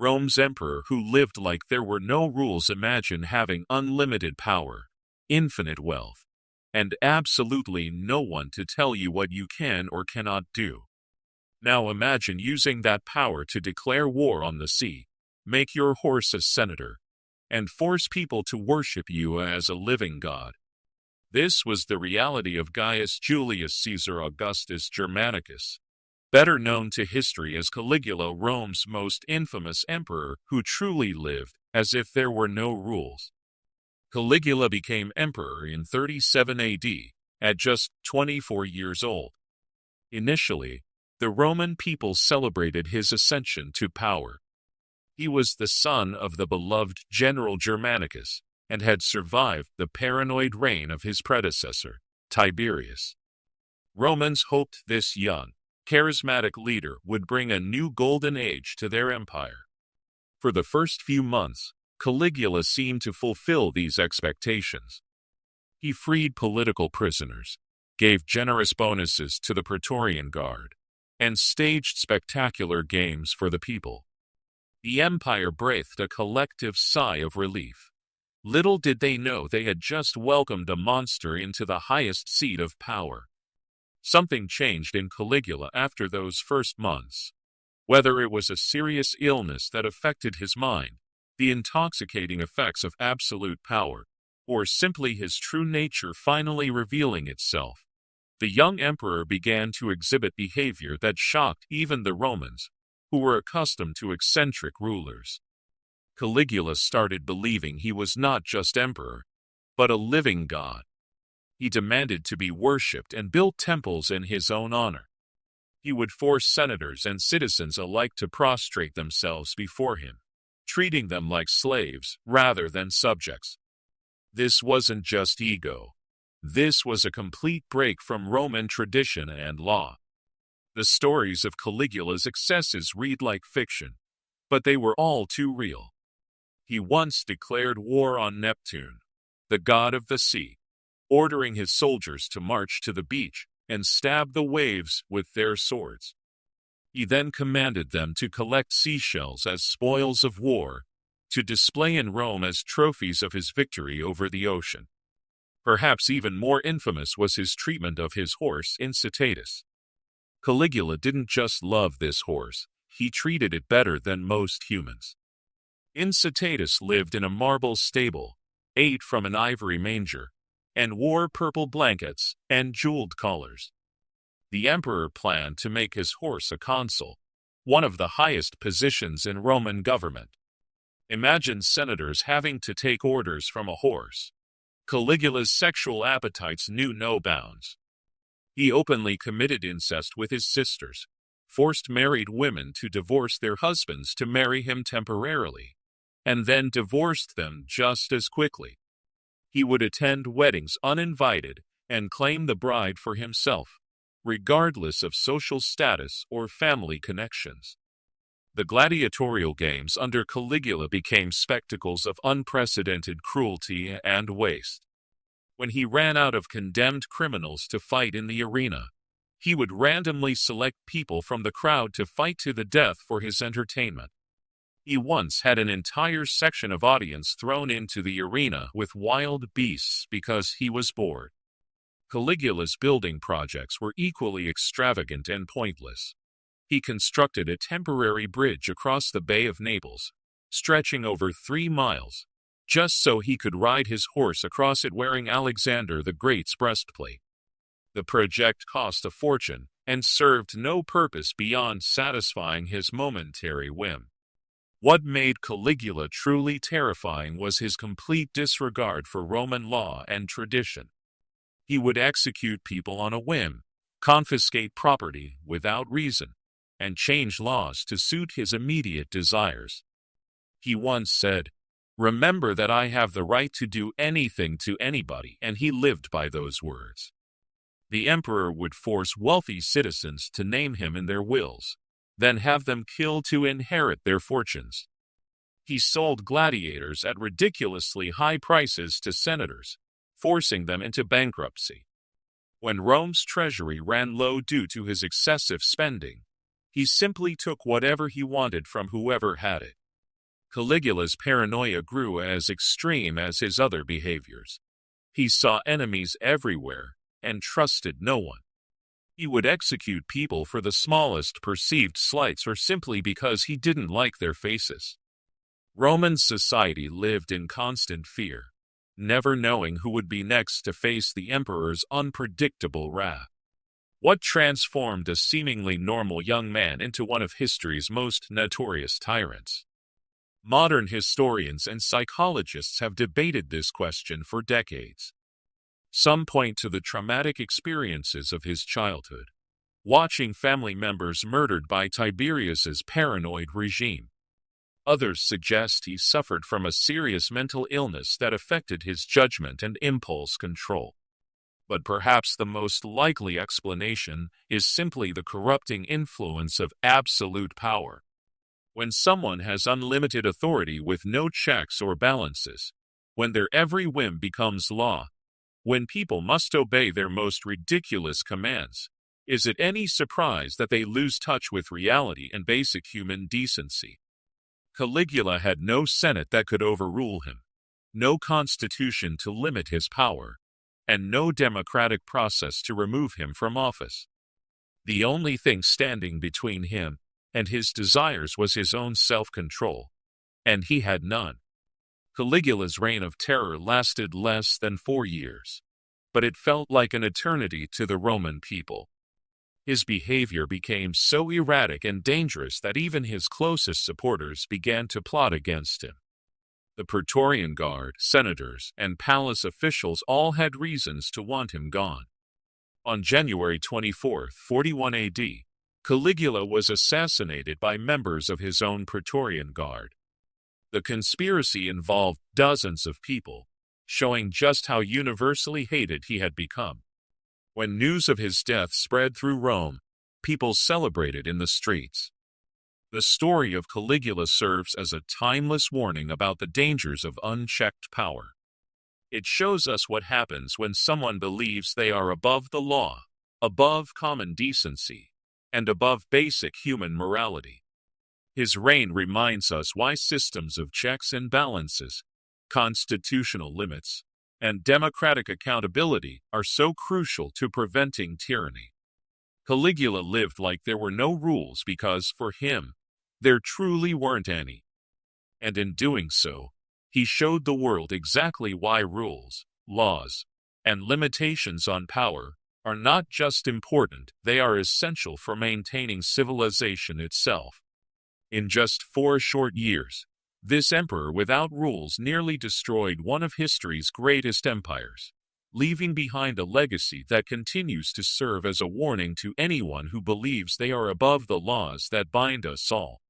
Rome's emperor who lived like there were no rules. Imagine having unlimited power, infinite wealth, and absolutely no one to tell you what you can or cannot do. Now imagine using that power to declare war on the sea, make your horse a senator, and force people to worship you as a living god. This was the reality of Gaius Julius Caesar Augustus Germanicus, better known to history as Caligula, Rome's most infamous emperor who truly lived as if there were no rules. Caligula became emperor in 37 AD, at just 24 years old. Initially, the Roman people celebrated his ascension to power. He was the son of the beloved general Germanicus, and had survived the paranoid reign of his predecessor, Tiberius. Romans hoped this young, charismatic leader would bring a new golden age to their empire. For the first few months, Caligula seemed to fulfill these expectations. He freed political prisoners, gave generous bonuses to the Praetorian Guard, and staged spectacular games for the people. The empire breathed a collective sigh of relief. Little did they know they had just welcomed a monster into the highest seat of power. Something changed in Caligula after those first months. Whether it was a serious illness that affected his mind, the intoxicating effects of absolute power, or simply his true nature finally revealing itself, the young emperor began to exhibit behavior that shocked even the Romans, who were accustomed to eccentric rulers. Caligula started believing he was not just emperor, but a living god. He demanded to be worshipped and built temples in his own honor. He would force senators and citizens alike to prostrate themselves before him, treating them like slaves rather than subjects. This wasn't just ego. This was a complete break from Roman tradition and law. The stories of Caligula's excesses read like fiction, but they were all too real. He once declared war on Neptune, the god of the sea, ordering his soldiers to march to the beach and stab the waves with their swords. He then commanded them to collect seashells as spoils of war, to display in Rome as trophies of his victory over the ocean. Perhaps even more infamous was his treatment of his horse Incitatus. Caligula didn't just love this horse, he treated it better than most humans. Incitatus lived in a marble stable, ate from an ivory manger, and wore purple blankets and jeweled collars. The emperor planned to make his horse a consul, one of the highest positions in Roman government. Imagine senators having to take orders from a horse. Caligula's sexual appetites knew no bounds. He openly committed incest with his sisters, forced married women to divorce their husbands to marry him temporarily, and then divorced them just as quickly. He would attend weddings uninvited and claim the bride for himself, regardless of social status or family connections. The gladiatorial games under Caligula became spectacles of unprecedented cruelty and waste. When he ran out of condemned criminals to fight in the arena, he would randomly select people from the crowd to fight to the death for his entertainment. He once had an entire section of audience thrown into the arena with wild beasts because he was bored. Caligula's building projects were equally extravagant and pointless. He constructed a temporary bridge across the Bay of Naples, stretching over 3 miles, just so he could ride his horse across it wearing Alexander the Great's breastplate. The project cost a fortune and served no purpose beyond satisfying his momentary whim. What made Caligula truly terrifying was his complete disregard for Roman law and tradition. He would execute people on a whim, confiscate property without reason, and change laws to suit his immediate desires. He once said, "Remember that I have the right to do anything to anybody," and he lived by those words. The emperor would force wealthy citizens to name him in their wills, then have them killed to inherit their fortunes. He sold gladiators at ridiculously high prices to senators, forcing them into bankruptcy. When Rome's treasury ran low due to his excessive spending, he simply took whatever he wanted from whoever had it. Caligula's paranoia grew as extreme as his other behaviors. He saw enemies everywhere and trusted no one. He would execute people for the smallest perceived slights or simply because he didn't like their faces. Roman society lived in constant fear, never knowing who would be next to face the emperor's unpredictable wrath. What transformed a seemingly normal young man into one of history's most notorious tyrants? Modern historians and psychologists have debated this question for decades. Some point to the traumatic experiences of his childhood, watching family members murdered by Tiberius's paranoid regime. Others suggest he suffered from a serious mental illness that affected his judgment and impulse control. But perhaps the most likely explanation is simply the corrupting influence of absolute power. When someone has unlimited authority with no checks or balances, when their every whim becomes law, when people must obey their most ridiculous commands, is it any surprise that they lose touch with reality and basic human decency? Caligula had no senate that could overrule him, no constitution to limit his power, and no democratic process to remove him from office. The only thing standing between him and his desires was his own self-control, and he had none. Caligula's reign of terror lasted less than 4 years, but it felt like an eternity to the Roman people. His behavior became so erratic and dangerous that even his closest supporters began to plot against him. The Praetorian Guard, senators, and palace officials all had reasons to want him gone. On January 24, 41 AD, Caligula was assassinated by members of his own Praetorian Guard. The conspiracy involved dozens of people, showing just how universally hated he had become. When news of his death spread through Rome, people celebrated in the streets. The story of Caligula serves as a timeless warning about the dangers of unchecked power. It shows us what happens when someone believes they are above the law, above common decency, and above basic human morality. His reign reminds us why systems of checks and balances, constitutional limits, and democratic accountability are so crucial to preventing tyranny. Caligula lived like there were no rules because, for him, there truly weren't any. And in doing so, he showed the world exactly why rules, laws, and limitations on power are not just important, they are essential for maintaining civilization itself. In just 4 short years, this emperor without rules nearly destroyed one of history's greatest empires, leaving behind a legacy that continues to serve as a warning to anyone who believes they are above the laws that bind us all.